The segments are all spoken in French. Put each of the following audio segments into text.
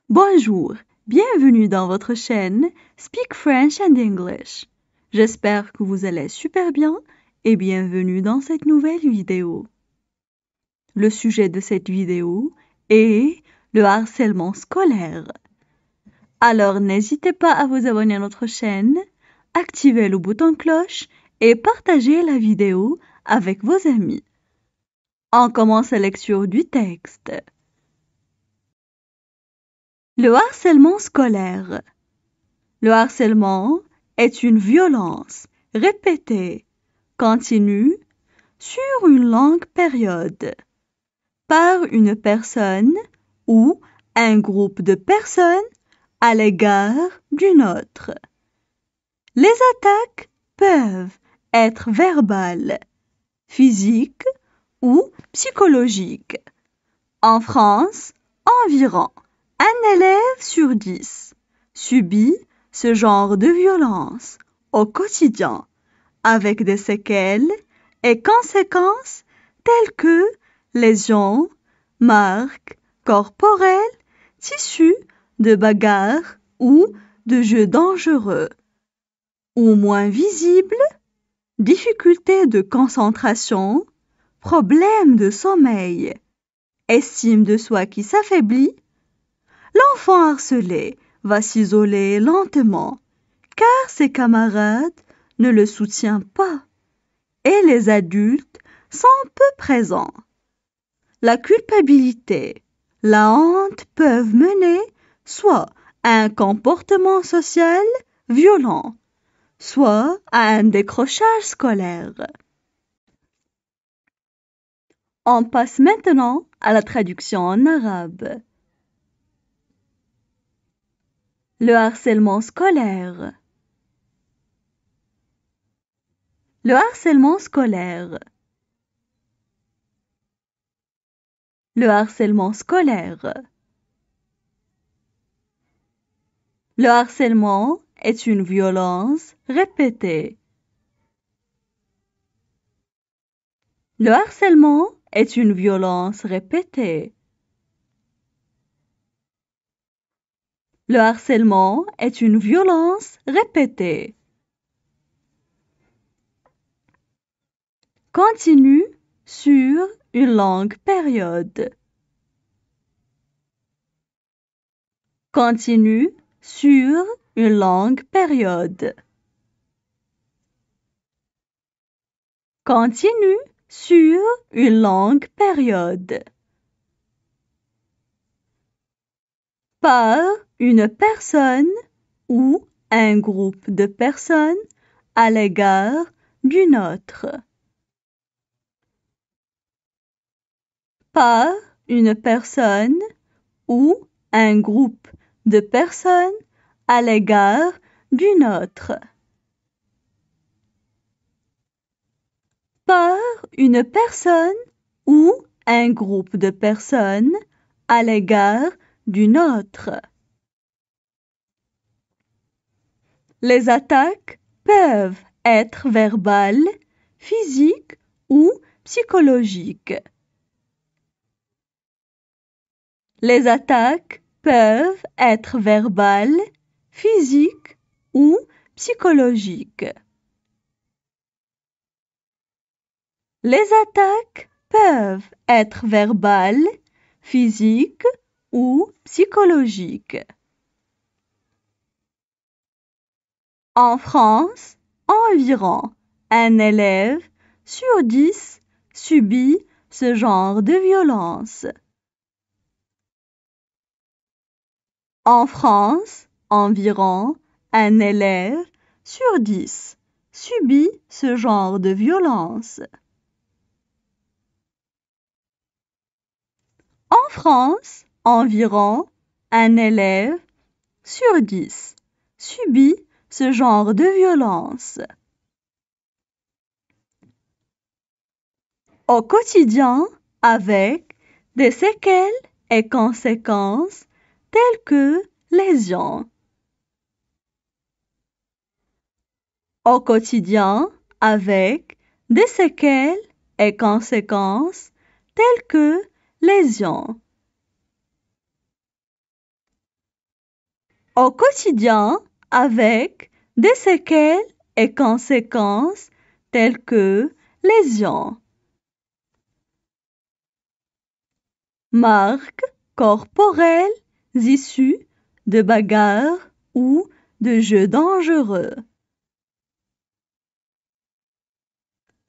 Bonjour, bienvenue dans votre chaîne Speak French and English. J'espère que vous allez super bien et bienvenue dans cette nouvelle vidéo. Le sujet de cette vidéo est le harcèlement scolaire. Alors n'hésitez pas à vous abonner à notre chaîne, activez le bouton cloche et partagez la vidéo avec vos amis. On commence la lecture du texte. Le harcèlement scolaire. Le harcèlement est une violence répétée, continue, sur une longue période, par une personne ou un groupe de personnes à l'égard d'une autre. Les attaques peuvent être verbales, physiques ou psychologiques. En France, environ un élève sur 10 subit ce genre de violence au quotidien, avec des séquelles et conséquences telles que lésions, marques corporelles, tissus de bagarres ou de jeux dangereux, ou moins visibles, difficultés de concentration, problèmes de sommeil, estime de soi qui s'affaiblit. L'enfant harcelé va s'isoler lentement, car ses camarades ne le soutiennent pas, et les adultes sont peu présents. La culpabilité, la honte peuvent mener soit à un comportement social violent, soit à un décrochage scolaire. On passe maintenant à la traduction en arabe. Le harcèlement scolaire. Le harcèlement scolaire. Le harcèlement scolaire. Le harcèlement est une violence répétée. Le harcèlement est une violence répétée. Le harcèlement est une violence répétée. Continue sur une longue période. Continue sur une longue période. Continue sur une longue période. Par une personne ou un groupe de personnes à l'égard d'une autre. Par une personne ou un groupe de personnes à l'égard d'une autre. Par une personne ou un groupe de personnes à l'égard d'une autre. Les attaques peuvent être verbales, physiques ou psychologiques. Les attaques peuvent être verbales, physiques ou psychologiques. Les attaques peuvent être verbales, physiques ou psychologiques. En France, environ un élève sur 10 subit ce genre de violence. En France, environ un élève sur 10 subit ce genre de violence. En France, environ un élève sur 10 subit ce genre de violence. Au quotidien, avec des séquelles et conséquences telles que lésions. Au quotidien, avec des séquelles et conséquences telles que lésions. au quotidien avec des séquelles et conséquences telles que lésions. Marques corporelles issues de bagarres ou de jeux dangereux.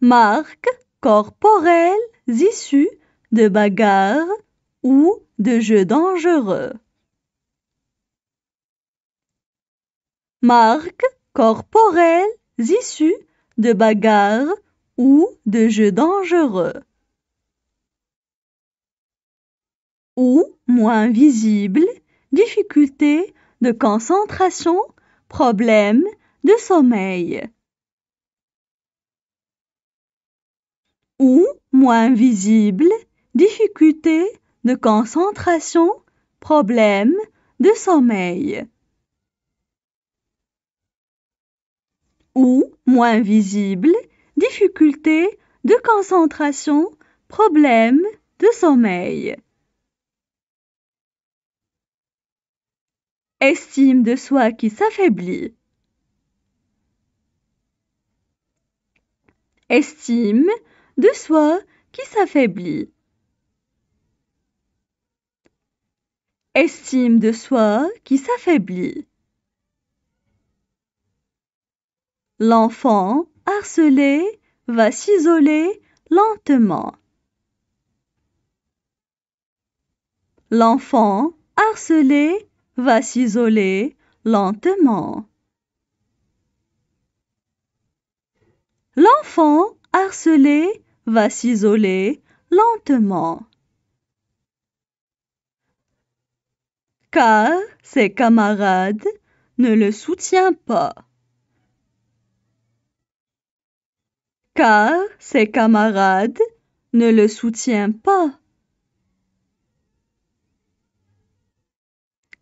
Marques corporelles issues de bagarres ou de jeux dangereux. Marques corporelles issues de bagarres ou de jeux dangereux. Ou moins visibles, difficultés de concentration, problèmes de sommeil. Ou moins visibles, difficultés de concentration, problèmes de sommeil. Ou moins visibles, difficultés de concentration, problèmes de sommeil. Estime de soi qui s'affaiblit. Estime de soi qui s'affaiblit. Estime de soi qui s'affaiblit. L'enfant harcelé va s'isoler lentement. L'enfant harcelé va s'isoler lentement. L'enfant harcelé va s'isoler lentement. Car ses camarades ne le soutiennent pas. Car ses camarades ne le soutiennent pas.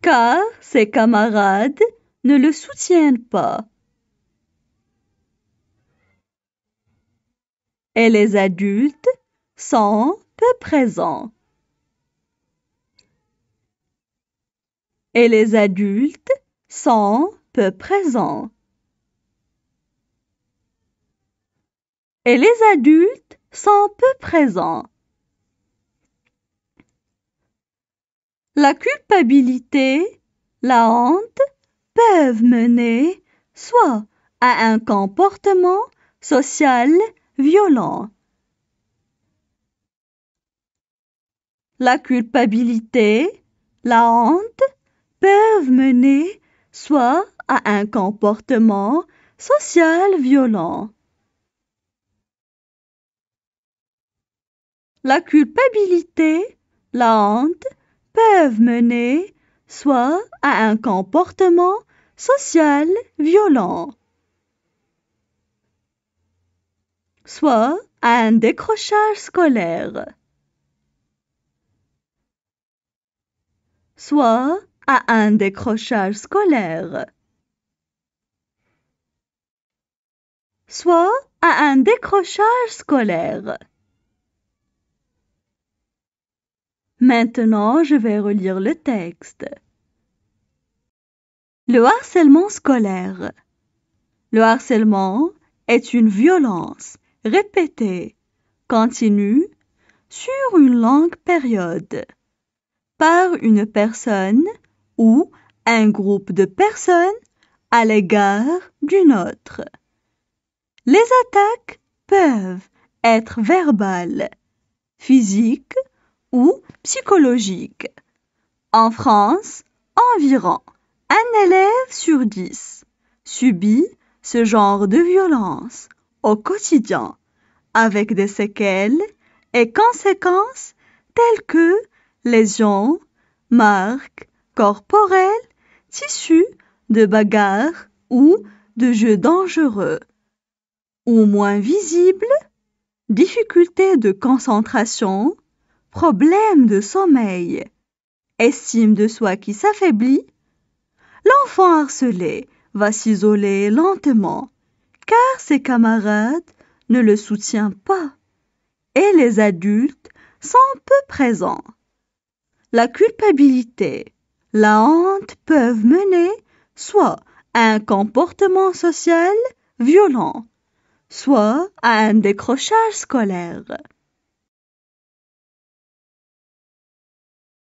Car ses camarades ne le soutiennent pas. Et les adultes sont peu présents. Et les adultes sont peu présents. Et les adultes sont peu présents. La culpabilité, la honte peuvent mener soit à un comportement social violent. La culpabilité, la honte peuvent mener soit à un comportement social violent. La culpabilité, la honte peuvent mener soit à un comportement social violent, soit à un décrochage scolaire, soit à un décrochage scolaire, soit à un décrochage scolaire. Maintenant, je vais relire le texte. Le harcèlement scolaire. Le harcèlement est une violence répétée, continue, sur une longue période, par une personne ou un groupe de personnes à l'égard d'une autre. Les attaques peuvent être verbales, physiques ou psychologiques. En France, environ 1 élève sur 10 subit ce genre de violence au quotidien, avec des séquelles et conséquences telles que lésions, marques corporelles, tissus de bagarres ou de jeux dangereux, ou moins visibles, difficultés de concentration, problèmes de sommeil, estime de soi qui s'affaiblit. L'enfant harcelé va s'isoler lentement, car ses camarades ne le soutiennent pas, et les adultes sont peu présents. La culpabilité, la honte peut mener soit à un comportement social violent, soit à un décrochage scolaire.